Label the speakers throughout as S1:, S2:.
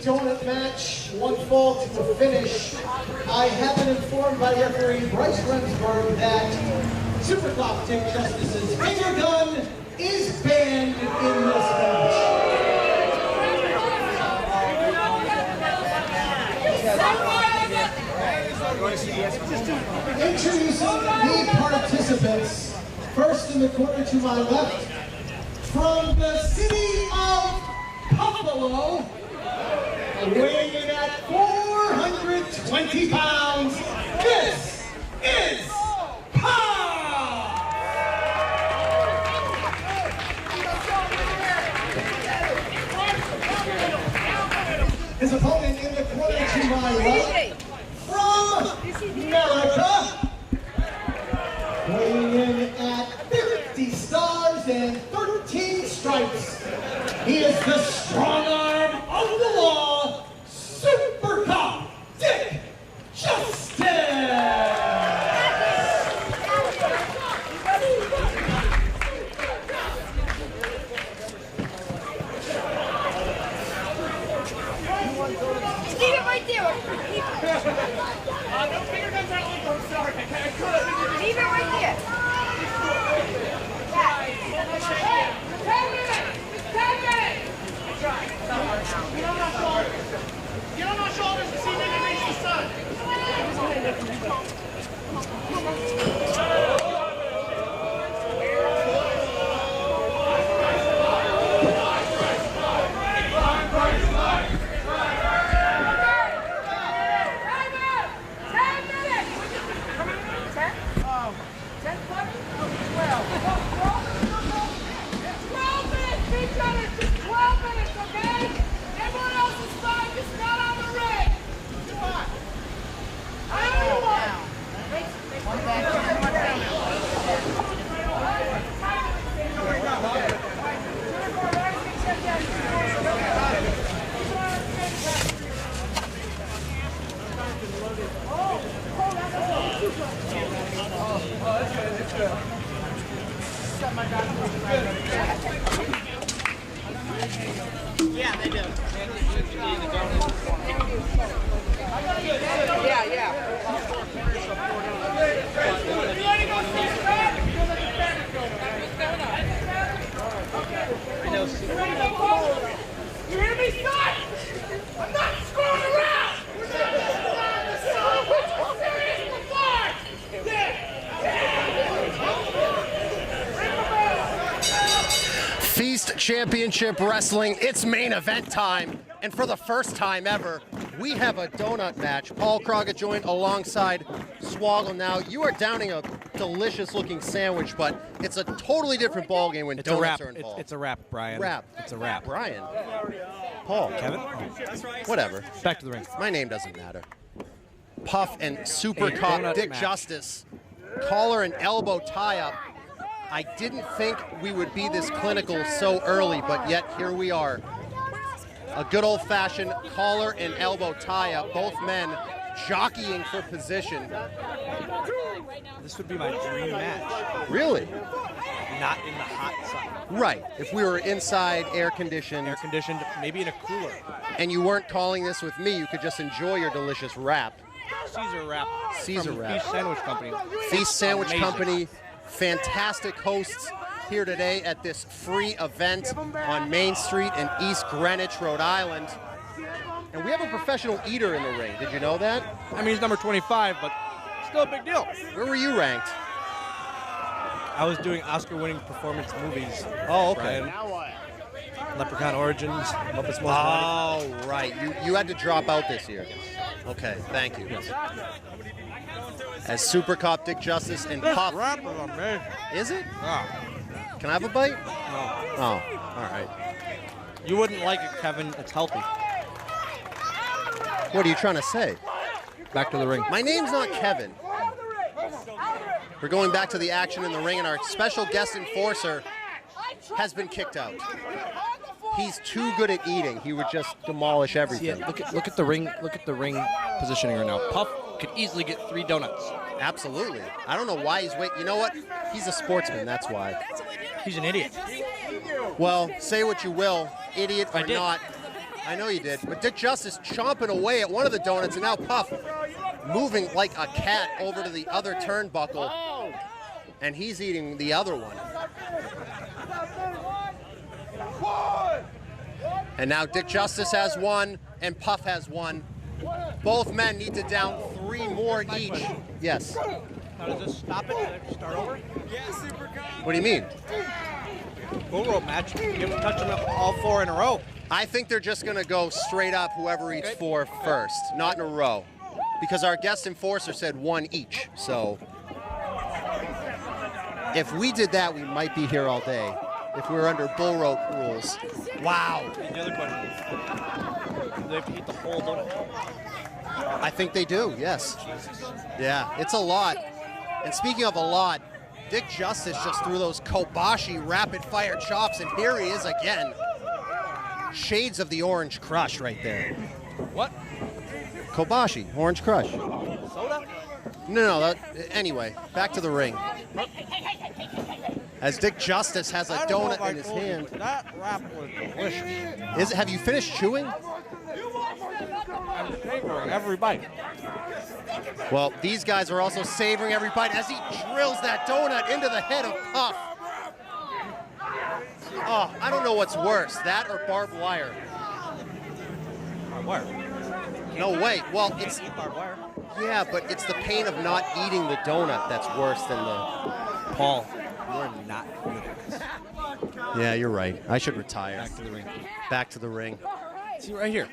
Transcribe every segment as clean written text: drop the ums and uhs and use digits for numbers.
S1: donut match, one fall to a finish. I have been informed by referee Bryce Remsburg that Supercop Dick Justice's finger gun is banned in this match. Introducing the participants. First in the corner to my left, from the city of Buffalo, weighing in at 420 pounds, this is Pop! His opponent in the corner to my right, from America, weighing in at 50 stars and 13 stripes. He is the strong arm of the law, Supercop Dick Justice!
S2: Keep it right there.
S3: No finger guns are legal. I'm sorry. I could.
S2: Leave it right there. 10 minutes. 10 minutes.
S3: Get on my shoulders and see if they can reach the sun.
S4: Yeah, they do.
S2: Yeah.
S3: You hear me, son? I'm not screwing around! We're not serious before!
S5: Feast Championship Wrestling, it's main event time. And for the first time ever, we have a donut match. Paul Crockett joined alongside Swoggle. Now, you are downing a delicious looking sandwich, but it's a totally different ballgame when donuts are involved.
S6: It's a wrap, Brian.
S5: Wrap.
S6: It's a wrap.
S5: Brian. Paul.
S6: Kevin?
S5: Whatever.
S6: Back to the ring.
S5: My name doesn't matter. Puff and Supercop Dick
S6: match.
S5: Justice. Collar and elbow tie-up. I didn't think we would be this clinical so early, but yet here we are. A good old-fashioned collar and elbow tie-up. Both men jockeying for position.
S6: This would be my dream match.
S5: Really?
S6: Not in the hot sun.
S5: Right. If we were inside, air-conditioned.
S6: Air-conditioned, maybe in a cooler.
S5: And you weren't calling this with me, you could just enjoy your delicious wrap.
S6: Caesar wrap.
S5: Caesar
S6: from
S5: wrap.
S6: Feast Sandwich Company.
S5: Feast Sandwich
S6: Amazing.
S5: Company, fantastic hosts here today at this free event on Main Street in East Greenwich, Rhode Island. And we have a professional eater in the ring. Did you know that?
S6: I mean, he's number 25, but still a big deal.
S5: Where were you ranked?
S6: I was doing Oscar-winning performance movies.
S5: Oh, okay.
S6: Brian. Leprechaun Origins, Muppets Most Wanted.
S5: Oh, right. You had to drop out this year. Okay, thank you.
S6: Yes.
S5: As Supercop Dick Justice and Puff.
S6: Wrap is amazing.
S5: Is it?
S6: Ah,
S5: Can I have a bite?
S6: no.
S5: Oh, all right.
S6: You wouldn't like it, Kevin. It's healthy.
S5: What are you trying to say?
S6: Back to the ring.
S5: My name's not Kevin. We're going back to the action in the ring, and our special guest enforcer has been kicked out. He's too good at eating. He would just demolish everything.
S6: See, look at the ring. Look at the ring positioning right now. Puff could easily get 3 donuts.
S5: Absolutely. I don't know why he's waiting. You know what? He's a sportsman. That's why.
S6: He's an idiot.
S5: Well, say what you will, idiot or not, I know you did. But Dick Justice chomping away at one of the donuts, and now Puff moving like a cat over to the other turnbuckle, and he's eating the other one. And now Dick Justice has one, and Puff has one. Both men need to down 3 more each. Yes.
S6: How does this stop it? Start over?
S3: Yeah, Supercop.
S5: What do you mean?
S6: Bull rope match. You have to touch them all 4 in a row.
S5: I think they're just going to go straight up, whoever eats 4 first, not in a row. Because our guest enforcer said 1 each. So if we did that, we might be here all day. If we were under bull rope rules. Wow.
S6: The other question. Do they have to eat the whole donut?
S5: I think they do, yes. Yeah, it's a lot. And speaking of a lot, Dick Justice just threw those Kobashi rapid-fire chops, and here he is again. Shades of the Orange Crush right there.
S6: What?
S5: Kobashi, Orange Crush.
S6: Soda?
S5: No, anyway, back to the ring. As Dick Justice has a donut in his hand.
S6: That wrap was delicious.
S5: Have you finished chewing?
S6: I'm savoring every bite.
S5: Well, these guys are also savoring every bite as he drills that donut into the head of Puff. Oh, I don't know what's worse, that or barbed wire.
S6: Barbed wire?
S5: No, wait. Well, it's...
S6: Eat barbed wire.
S5: Yeah, but it's the pain of not eating the donut that's worse than the...
S6: Paul, you're not good at this.
S5: Yeah, you're right. I should retire.
S6: Back to the ring.
S5: Back to the ring.
S6: See right here.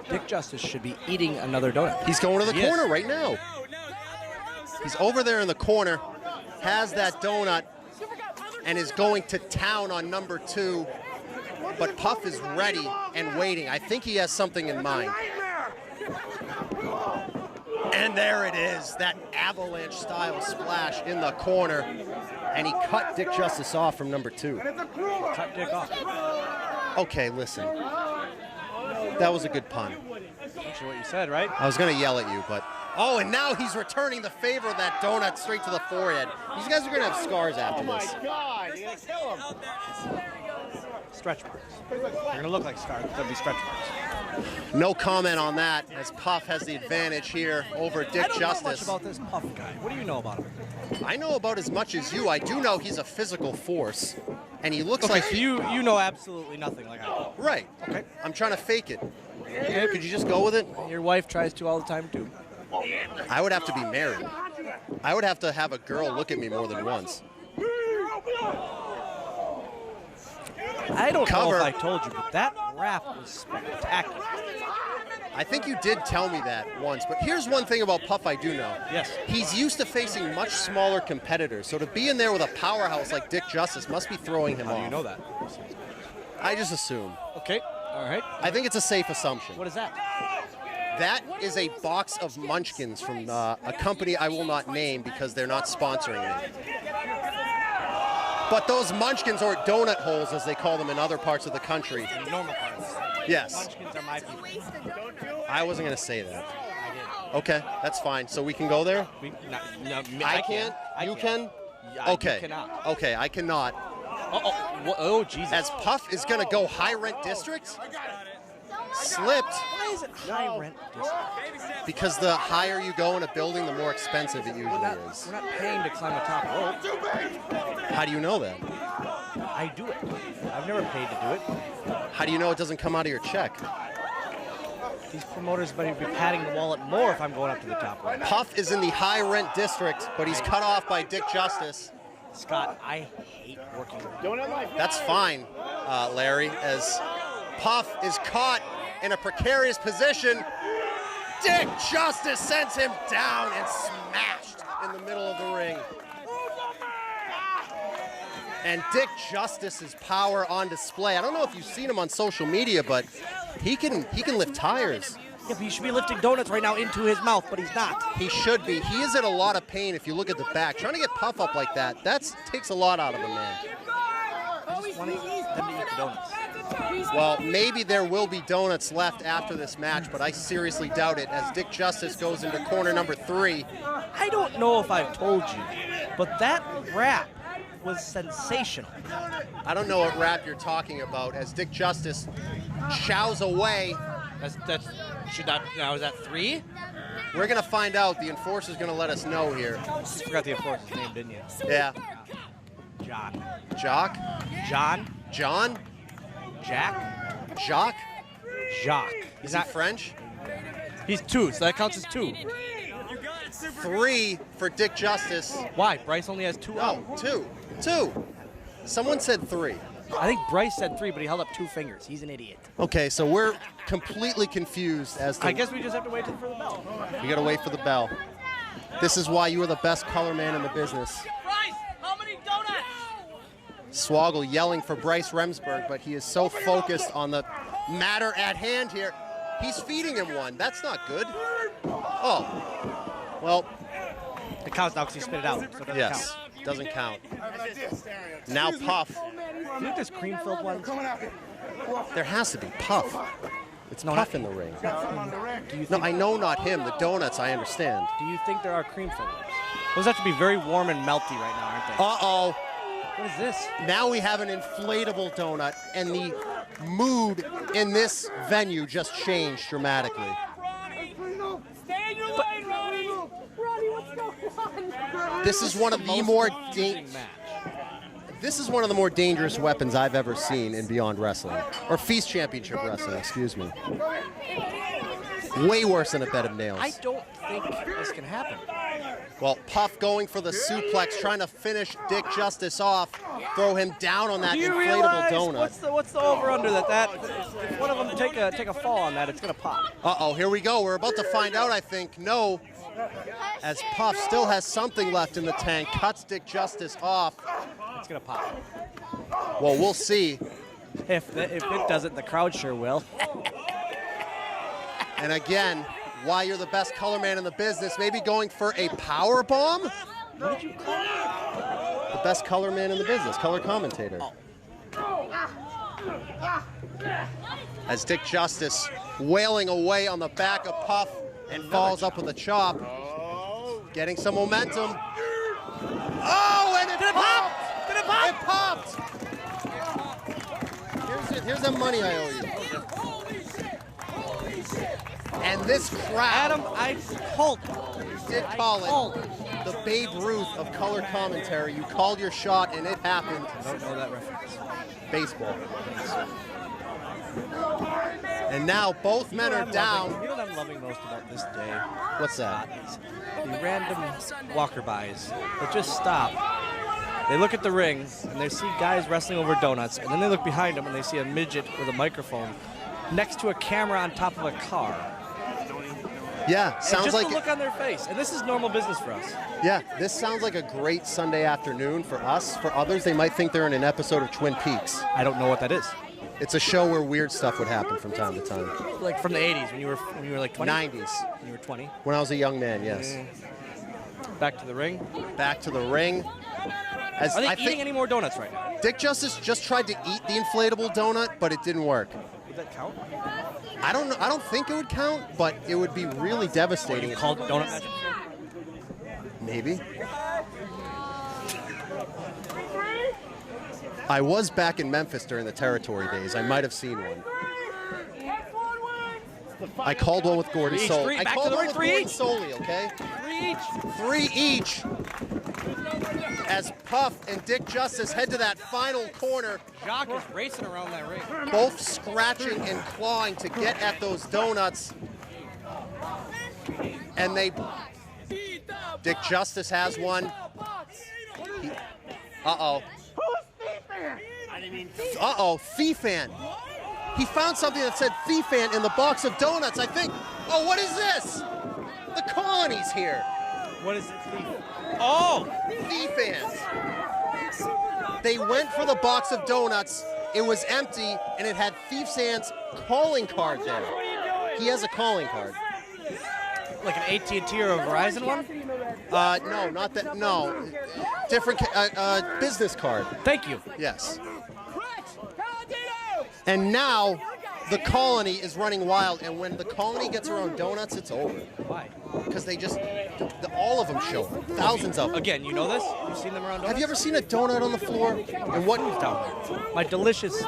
S6: Dick Justice should be eating another donut.
S5: He's going to the
S6: He
S5: corner
S6: is.
S5: right now. He's over there in the corner, has that donut, and is going to town on number 2. But Puff is ready and waiting. I think he has something in mind. And there it is, that avalanche-style splash in the corner. And he cut Dick Justice off from number 2.
S6: Cut Dick off.
S5: Okay, listen. That was a good pun.
S6: Actually, what you said, right?
S5: I was going to yell at you, but... Oh, and now he's returning the favor of that donut straight to the forehead. These guys are going to have scars after this.
S3: God, you're going to kill him.
S6: Stretch marks. They're going to look like scars. They'll be stretch marks.
S5: No comment on that, as Puff has the advantage here over Dick
S6: I don't
S5: Justice.
S6: know much about this Puff guy. What do you know about him?
S5: I know about as much as you. I do know he's a physical force, and he looks like...
S6: So you know absolutely nothing like I do.
S5: Right.
S6: Okay.
S5: I'm trying to fake it. Could you just go with it?
S6: Your wife tries to all the time, too.
S5: I would have to be married. I would have to have a girl look at me more than once.
S6: I don't know
S5: Cover.
S6: if I told you, but that rap was spectacular.
S5: I think you did tell me that once, but here's one thing about Puff I do know.
S6: Yes.
S5: He's used to facing much smaller competitors, so to be in there with a powerhouse like Dick Justice must be throwing him
S6: How
S5: off.
S6: do you know that?
S5: I just assume.
S6: Okay. All right.
S5: I think it's a safe assumption.
S6: What is that?
S5: That is a box of munchkins from a company I will not name because they're not sponsoring me. But those munchkins, or donut holes as they call them in other parts of the country.
S6: Normal parts.
S5: Yes.
S6: Munchkins are my people.
S5: I wasn't going to say that. Okay, that's fine. So we can go there? I can't? You can?
S6: Yeah,
S5: Okay.
S6: You cannot.
S5: Okay, I cannot.
S6: Oh, Jesus.
S5: As Puff is going to go high rent district? Slipped.
S6: Why is it high rent district?
S5: Because the higher you go in a building, the more expensive it usually is.
S6: We're not paying to climb the top rope.
S5: How do you know that?
S6: I do it. I've never paid to do it.
S5: How do you know it doesn't come out of your check?
S6: These promoters might be padding the wallet more if I'm going up to the top rope.
S5: Puff is in the high rent district, but he's cut off by Dick Justice.
S6: Scott, I hate working with you.
S5: That's fine, Larry, as Puff is caught in a precarious position. Dick Justice sends him down and smashed in the middle of the ring. And Dick Justice's power on display. I don't know if you've seen him on social media, but he can lift tires.
S6: Yeah, but he should be lifting donuts right now into his mouth, but he's not.
S5: He should be. He is in a lot of pain if you look at the back. Trying to get Puff up like that, takes a lot out of a man.
S6: I just want them to eat the donuts.
S5: Well, maybe there will be donuts left after this match, but I seriously doubt it as Dick Justice goes into corner number 3.
S6: I don't know if I've told you, but that rap was sensational.
S5: I don't know what rap you're talking about as Dick Justice chows away.
S6: That's should not. Now is that 3?
S5: We're gonna find out. The enforcer's gonna let us know here.
S6: You forgot the enforcer's name, didn't you?
S5: Yeah.
S6: John.
S5: Jock?
S6: John.
S5: John?
S6: Jack.
S5: Jacques?
S6: Jacques.
S5: Is he French?
S6: He's 2, so that counts as 2.
S5: 3 for Dick Justice.
S6: Why? Bryce only has 2.
S5: No, 2. 2. Someone said 3.
S6: I think Bryce said 3, but he held up 2 fingers. He's an idiot.
S5: Okay, so we're completely confused as to.
S6: I guess we just have to wait for the bell.
S5: We gotta wait for the bell. This is why you are the best color man in the business.
S3: Bryce, how many donuts?
S5: Swoggle yelling for Bryce Remsburg, but he is so focused on the matter at hand here. He's feeding him one. That's not good. Oh, well.
S6: It counts now because he spit it out, so it doesn't
S5: Yes,
S6: count.
S5: doesn't count. Now Puff.
S6: Do you think there's cream-filled ones?
S5: There has to be Puff. It's Puff in the ring.
S6: Do you
S5: No,
S6: think,
S5: I know not him. The donuts, I understand.
S6: do you think there are cream-filled ones? Those have to be very warm and melty right now, aren't they?
S5: Uh-oh.
S6: What is this?
S5: Now we have an inflatable donut, and the mood in this venue just changed dramatically.
S3: Stay in your lane, Ronnie.
S5: This is one of the more
S6: Confusing match.
S5: This is one of the more dangerous weapons I've ever seen in Beyond Wrestling, or Feast Championship Wrestling, excuse me. Way worse than a bed of nails.
S6: I don't think this can happen.
S5: Well, Puff going for the suplex, trying to finish Dick Justice off, throw him down on that
S6: Do you
S5: inflatable
S6: realize
S5: donut.
S6: what's the over/under that if one of them take a fall on that, it's gonna pop.
S5: Uh-oh, here we go. We're about to find out, I think. No, as Puff still has something left in the tank, cuts Dick Justice off.
S6: It's gonna pop.
S5: Well, we'll see.
S6: If it doesn't, the crowd sure will.
S5: And again, why you're the best color man in the business, maybe going for a power bomb?
S6: What did you call it?
S5: The best color man in the business, color commentator. As Dick Justice wailing away on the back of Puff and falls up with a chop. Getting some momentum. Oh, and it popped!
S6: Did it pop?
S5: It popped! Here's the money I owe you. And this crowd,
S6: Adam, I called it.
S5: you did call it the Babe Ruth of color commentary. You called your shot and it happened.
S6: I don't know that reference.
S5: Baseball. And now both men are down.
S6: You know what I'm loving most about this day?
S5: What's that?
S6: The random walker-bys that just stop. They look at the ring and they see guys wrestling over donuts, and then they look behind them and they see a midget with a microphone next to a camera on top of a car.
S5: Yeah,
S6: And
S5: sounds
S6: just
S5: like
S6: the look on their face, and this is normal business for us.
S5: yeah, this sounds like a great Sunday afternoon for us. For others, they might think they're in an episode of Twin Peaks.
S6: I don't know what that is.
S5: It's a show where weird stuff would happen from time to time.
S6: Like from the 80s when you were like 20.
S5: 90s,
S6: When you were 20.
S5: when I was a young man. Yes.
S6: Back to the ring.
S5: Back to the ring. As
S6: Are they
S5: I
S6: eating
S5: think
S6: any more donuts right now?
S5: Dick Justice just tried to eat the inflatable donut, but it didn't work.
S6: Would that count?
S5: I don't know. I don't think it would count, but it would be really devastating.
S6: You called donut magic?
S5: Maybe. I was back in Memphis during the territory days. I might have seen one. I called one with Gordon
S6: Three each,
S5: Soley.
S6: three.
S5: I
S6: Back to
S5: called
S6: the
S5: one
S6: ring,
S5: with
S6: three
S5: Gordon
S6: each.
S5: Soley, okay?
S6: 3 each.
S5: 3 each. As Puff and Dick Justice head to that final corner,
S6: Jacques is racing around that ring.
S5: both scratching and clawing to get at those donuts. And Dick Justice has one. Uh-oh. Uh-oh, Thiefan. He found something that said Thiefan in the box of donuts, I think. Oh, what is this? The colony's here.
S6: What is it? Oh!
S5: Thiefans. They went for the box of donuts. It was empty, and it had Thiefsan's calling card there. He has a calling card.
S6: Like an AT&T or a Verizon one?
S5: No, not that. No, different business card.
S6: Thank you.
S5: Yes. And now the colony is running wild, and when the colony gets around donuts, it's over.
S6: Why?
S5: because they just, all of them show up. Thousands of them.
S6: Again, you know this? You've seen them around donuts?
S5: Have you ever seen a donut on the floor? And what
S6: Who's down there? My delicious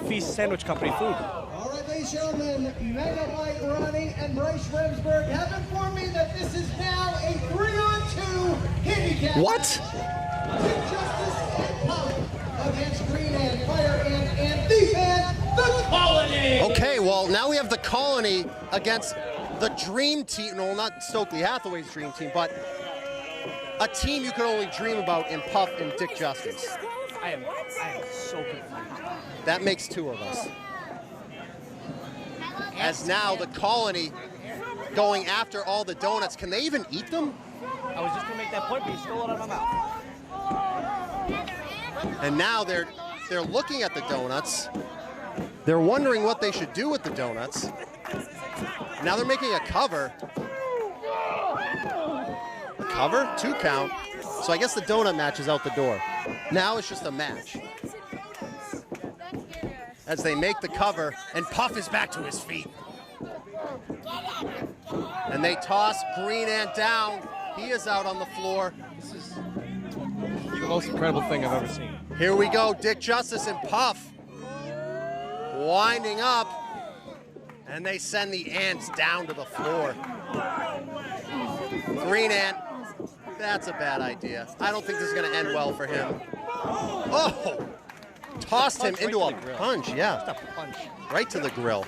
S6: Feast Sandwich Company food.
S1: All right, ladies and gentlemen, Megabyte Ronnie and Bryce Remsburg have informed me that this is now a 3-on-2 handicap.
S5: What?
S1: Dick Justice and Pop against Green Ant, Fire Ant, and Thief Ant, the Colony.
S5: Okay, well, now we have the Colony against the dream team. No, not Stokely Hathaway's dream team, but a team you can only dream about in Puff and Dick Justice.
S6: I am so confused.
S5: That makes two of us. As now the Colony going after all the donuts. Can they even eat them?
S6: I was just going to make that point, but you stole it out of my mouth.
S5: And now they're looking at the donuts. They're wondering what they should do with the donuts. Now they're making a cover. Cover? 2 count. So I guess the donut match is out the door. Now it's just a match. As they make the cover, and Puff is back to his feet. And they toss Green Ant down. He is out on the floor.
S6: This is the most incredible thing I've ever seen.
S5: Here we go, Dick Justice and Puff winding up, and they send the ants down to the floor. Green Ant, that's a bad idea. I don't think this is going to end well for him. Oh, tossed him into a punch, yeah.
S6: Just a punch.
S5: Right to the grill.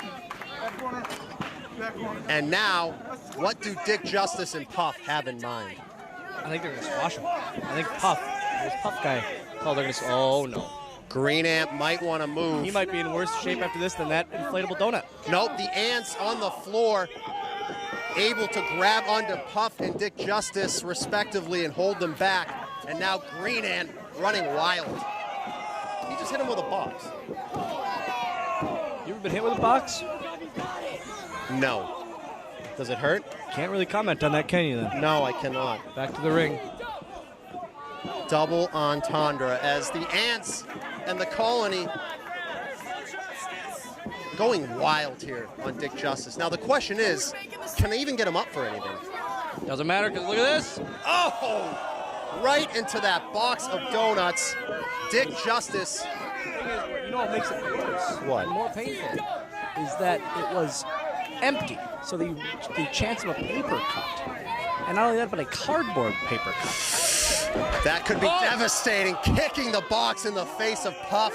S5: And now, what do Dick Justice and Puff have in mind?
S6: I think they're going to squash him. I think Puff, this Puff guy, oh, they're going to, oh no.
S5: Green Ant might want to move.
S6: He might be in worse shape after this than that inflatable donut.
S5: Nope, the ants on the floor, able to grab onto Puff and Dick Justice respectively and hold them back. And now Green Ant running wild. He just hit him with a box.
S6: You ever been hit with a box?
S5: No. Does it hurt?
S6: Can't really comment on that, can you then?
S5: No, I cannot.
S6: Back to the ring.
S5: Double entendre as the ants and the Colony going wild here on Dick Justice. Now the question is, can they even get him up for anything?
S6: Doesn't matter, because look at this.
S5: Oh! Right into that box of donuts. Dick Justice.
S6: You know what makes it worse?
S5: What?
S6: And more painful is that it was empty. So the chance of a paper cut. And not only that, but a cardboard paper cut.
S5: That could be devastating, kicking the box in the face of Puff.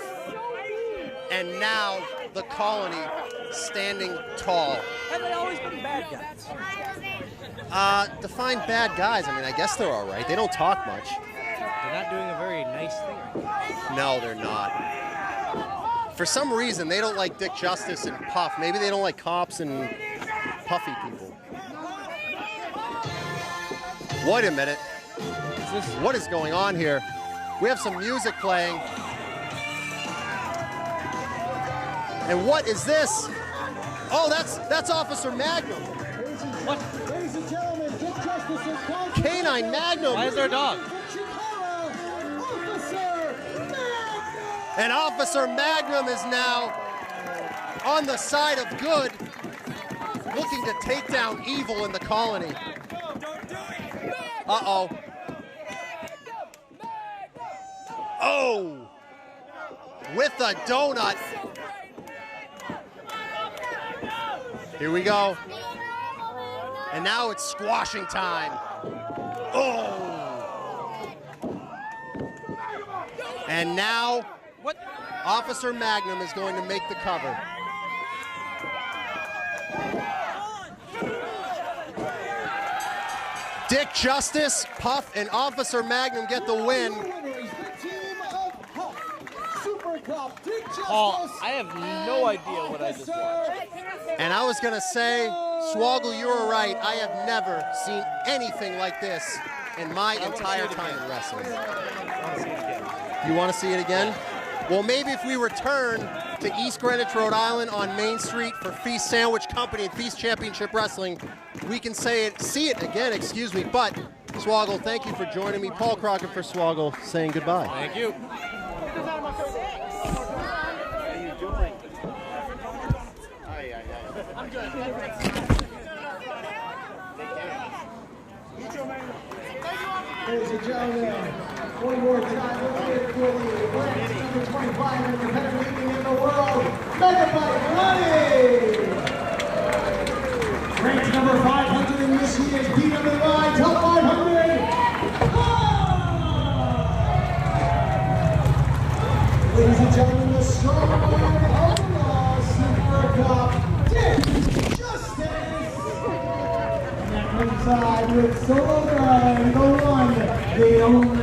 S5: And now the Colony standing tall.
S6: Have they always been bad guys?
S5: Define bad guys. I mean, I guess they're all right. They don't talk much.
S6: They're not doing a very nice thing right now.
S5: No, they're not. For some reason, they don't like Dick Justice and Puff. Maybe they don't like cops and puffy people. Wait a minute. What is going on here? We have some music playing. And what is this? Oh, that's Officer Magnum.
S6: What?
S1: Ladies and gentlemen, Dick Justice is called
S5: Canine Magnum.
S6: Why is there a dog?
S1: CHIKARA, Officer Magnum.
S5: And Officer Magnum is now on the side of good, looking to take down evil in the Colony. Uh-oh. Oh! With a donut. Here we go. And now it's squashing time. Oh! And now,
S6: What?
S5: Officer Magnum is going to make the cover. Dick Justice, Puff, and Officer Magnum get the win.
S1: Winners, the team of Puff, Supercop, Dick Justice.
S6: Paul, I have no idea what I just watched.
S5: And I was going to say, Swoggle, you were right. I have never seen anything like this in my entire time in wrestling. You want to see it again? Well, maybe if we return to East Greenwich, Rhode Island on Main Street for Feast Sandwich Company and Feast Championship Wrestling, we can see it again, excuse me. But, Swoggle, thank you for joining me. Paul Crockett for Swoggle saying goodbye.
S6: Thank you.
S5: I'm good.
S1: Ladies and gentlemen, one more time, let's get it for the ranked number 25 in the competitive evening in the world, Megabyte Money! Ranked number 500 in this year's PWI Top 500. Ladies and gentlemen, the strong arm of the law, Supercop, Dick Justice. And that comes side with solo gun, the one, the only.